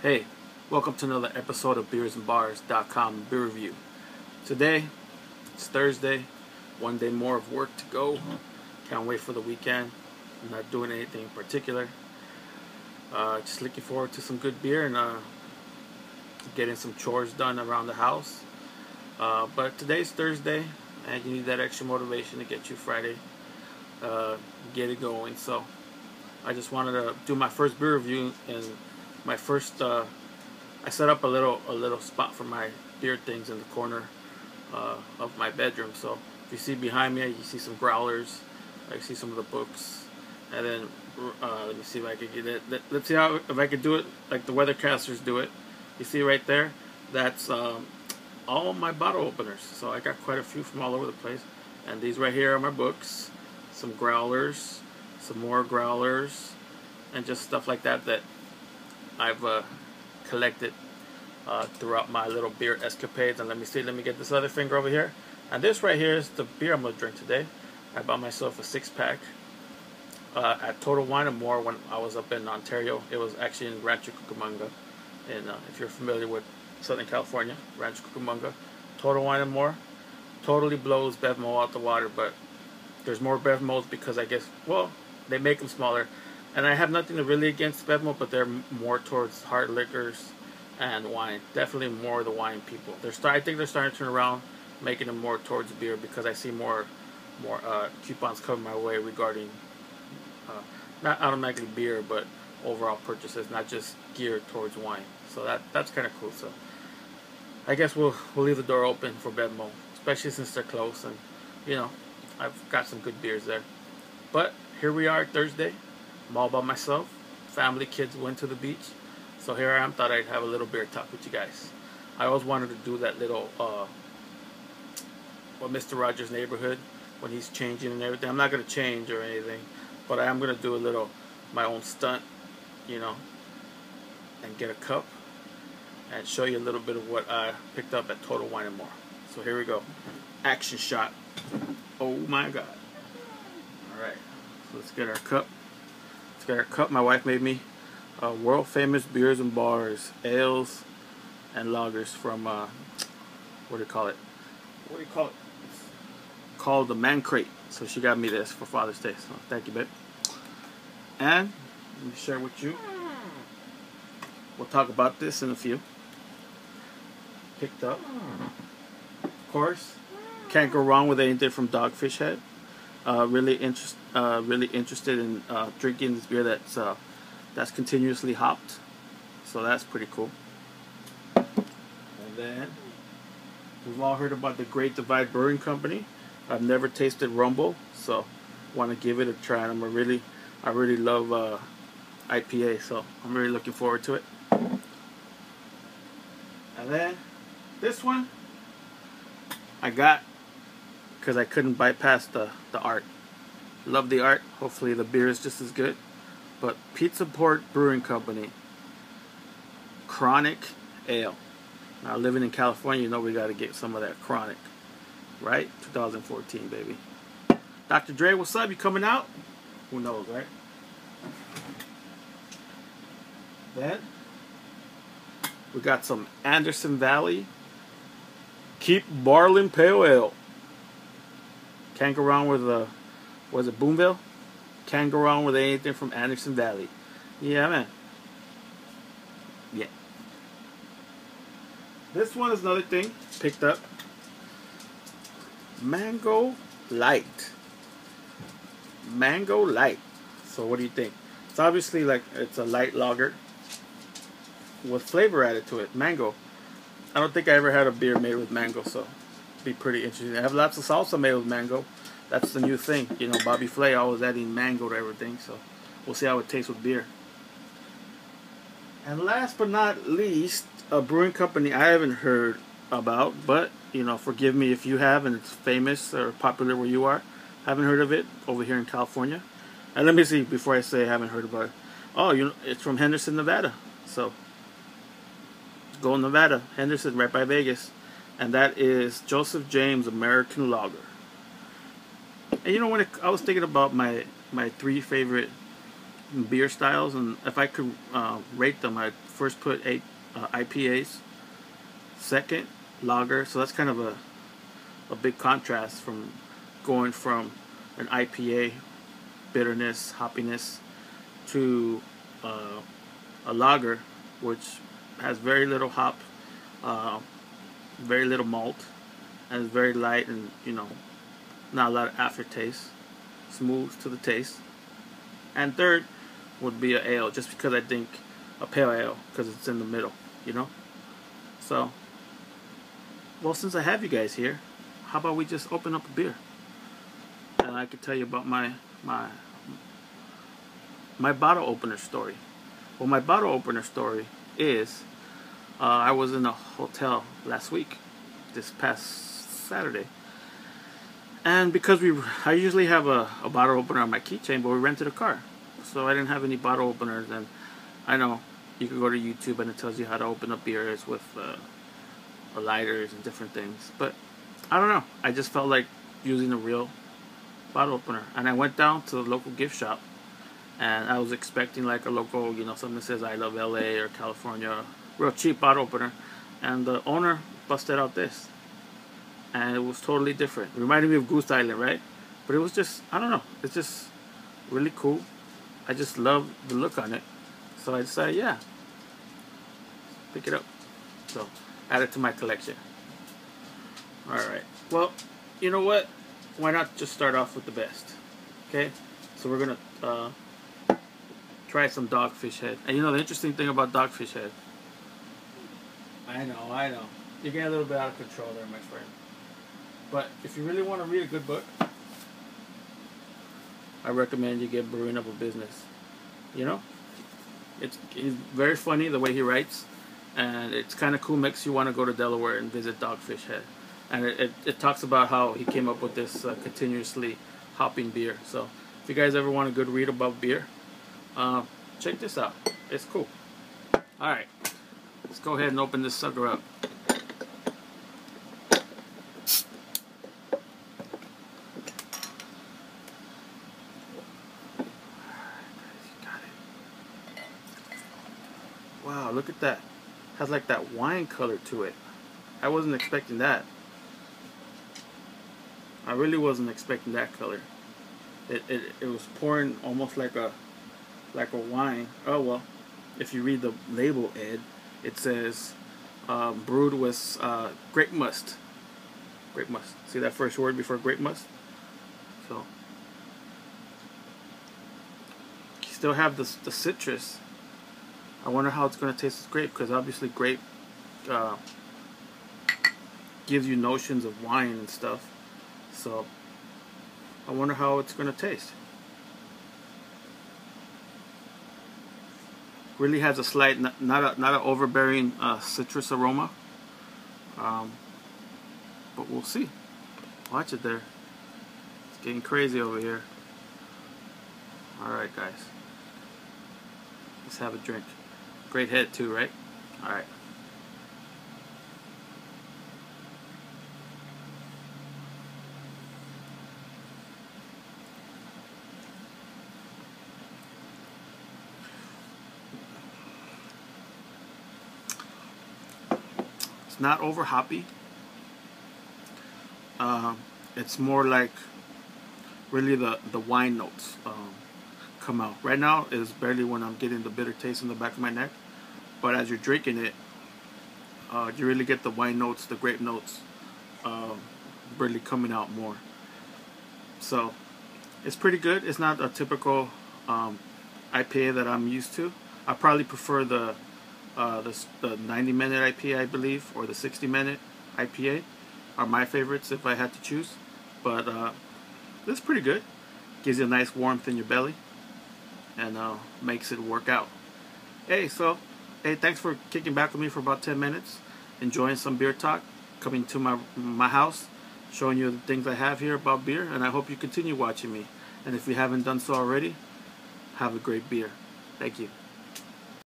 Hey, welcome to another episode of beersandbars.com beer review. Today, it's Thursday, one day more of work to go. Can't wait for the weekend. I'm not doing anything in particular. Just looking forward to some good beer and getting some chores done around the house. But today's Thursday, and you need that extra motivation to get you Friday, get it going. So I just wanted to do my first beer review and my first. I set up a little spot for my beer things in the corner of my bedroom. So if you see behind me, you see some growlers. I see some of the books, and then let me see if I can get it. Let's see if I can do it like the weathercasters do it. You see right there? That's all my bottle openers. So I got quite a few from all over the place. And these right here are my books. Some growlers, some more growlers, and just stuff like that I've collected throughout my little beer escapades. And let me get this other finger over here. And this right here is the beer I'm going to drink today. I bought myself a 6-pack at Total Wine & More when I was up in Ontario. It was actually in Rancho Cucamonga. And if you're familiar with Southern California, Rancho Cucamonga, Total Wine & More totally blows Bevmo out the water. But there's more Bevmos because I guess, well, they make them smaller. And I have nothing to really against Bevmo, but they're more towards hard liquors and wine. Definitely more the wine people. I think they're starting to turn around, making them more towards beer because I see more coupons coming my way regarding not automatically beer, but overall purchases, not just geared towards wine. So that's kind of cool. So I guess we'll leave the door open for Bevmo, especially since they're close, and you know I've got some good beers there. But here we are, Thursday. I'm all by myself. Family, kids went to the beach. So here I am, thought I'd have a little beer talk with you guys. I always wanted to do that little, Mr. Rogers' Neighborhood, when he's changing and everything. I'm not going to change or anything, but I am going to do a little, my own stunt, and get a cup and show you a little bit of what I picked up at Total Wine & More. So here we go. Action shot. Oh my God. Alright, so let's get our cup. My wife made me world famous beers and bars, ales and lagers from what do you call it? It's called the Man Crate. So she got me this for Father's Day. So thank you, babe. And let me share with you. We'll talk about this in a few. Picked up, of course. Can't go wrong with anything from Dogfish Head. Really interested in drinking this beer that's continuously hopped, so that's pretty cool. And then we've all heard about the Great Divide Brewing Company. I've never tasted Rumble, so want to give it a try. And I really love IPA, so I'm really looking forward to it. And then this one I got because I couldn't bypass the art. Love the art. Hopefully the beer is just as good. But Pizza Port Brewing Company Chronic Ale. Now living in California, you know we got to get some of that Chronic, right? 2014, baby. Dr. Dre, what's up? You coming out? Who knows, right? Then we got some Anderson Valley Keep Barlin Pale Ale. Can't go wrong with was it Boomville? Can't go wrong with anything from Anderson Valley. Yeah, man. Yeah. This one is another thing picked up. Mango Light. Mango Light. So what do you think? It's obviously like it's a light lager with flavor added to it. Mango. I don't think I ever had a beer made with mango, so it'd be pretty interesting. I have lots of salsa made with mango. That's the new thing. Bobby Flay always adding mango to everything, so we'll see how it tastes with beer. And last but not least, a brewing company I haven't heard about, but, forgive me if you have and it's famous or popular where you are. Haven't heard of it over here in California. And let me see before I say I haven't heard about it. Oh, it's from Henderson, Nevada. So, go Nevada, Henderson, right by Vegas. And that is Joseph James American Lager. And when I was thinking about my 3 favorite beer styles, and if I could rate them, I'd first put 8 IPAs, second lager. So that's kind of a big contrast from going from an IPA bitterness, hoppiness, to a lager, which has very little hop, very little malt, and is very light, and not a lot of aftertaste, smooth to the taste. And third would be a ale, just because I think a pale ale, because it's in the middle, So, well, since I have you guys here, how about we just open up a beer, and I could tell you about my bottle opener story. Well, my bottle opener story is I was in a hotel last week, this past Saturday, and because I usually have a bottle opener on my keychain, but we rented a car, so I didn't have any bottle openers. And I know you can go to YouTube and it tells you how to open up beers with lighters and different things, but I don't know. I just felt like using a real bottle opener, and I went down to the local gift shop, and I was expecting like a local, something that says I love LA or California, real cheap bottle opener, and the owner busted out this, and it was totally different. It reminded me of Goose Island, right? But it was just, I don't know, it's just really cool. I just love the look on it, so I decided, yeah, pick it up. So add it to my collection. Alright, well, you know what? Why not just start off with the best? Okay, so we're gonna try some Dogfish Head. And the interesting thing about Dogfish Head, I know, you're getting a little bit out of control there, my friend. But if you really want to read a good book, I recommend you get Brewing Up a Business. He's very funny the way he writes, and it's kind of cool. Makes you want to go to Delaware and visit Dogfish Head. And it talks about how he came up with this continuously hopping beer. So if you guys ever want a good read about beer, check this out. It's cool. Alright, let's go ahead and open this sucker up. Wow, look at that. Has like that wine color to it. I wasn't expecting that. I really wasn't expecting that color. It was pouring almost like a wine. Oh well, if you read the label, Ed, it says brewed with grape must. Grape must. See that first word before grape must? So you still have the citrus. I wonder how it's going to taste as grape, because obviously grape gives you notions of wine and stuff. So I wonder how it's going to taste. Really has a slight, not an overbearing citrus aroma. But we'll see. Watch it there. It's getting crazy over here. Alright guys. Let's have a drink. Great head too, right? Alright. It's not over hoppy. It's more like really the wine notes come out. Right now is barely when I'm getting the bitter taste in the back of my neck, but as you're drinking it, you really get the wine notes, the grape notes really coming out more. So it's pretty good. It's not a typical IPA that I'm used to. I probably prefer the 90-minute IPA, I believe, or the 60-minute IPA are my favorites if I had to choose. But this is pretty good. Gives you a nice warmth in your belly, and makes it work out. Hey, thanks for kicking back with me for about 10 minutes, enjoying some beer talk, coming to my house, showing you the things I have here about beer, and I hope you continue watching me. And if you haven't done so already, have a great beer. Thank you.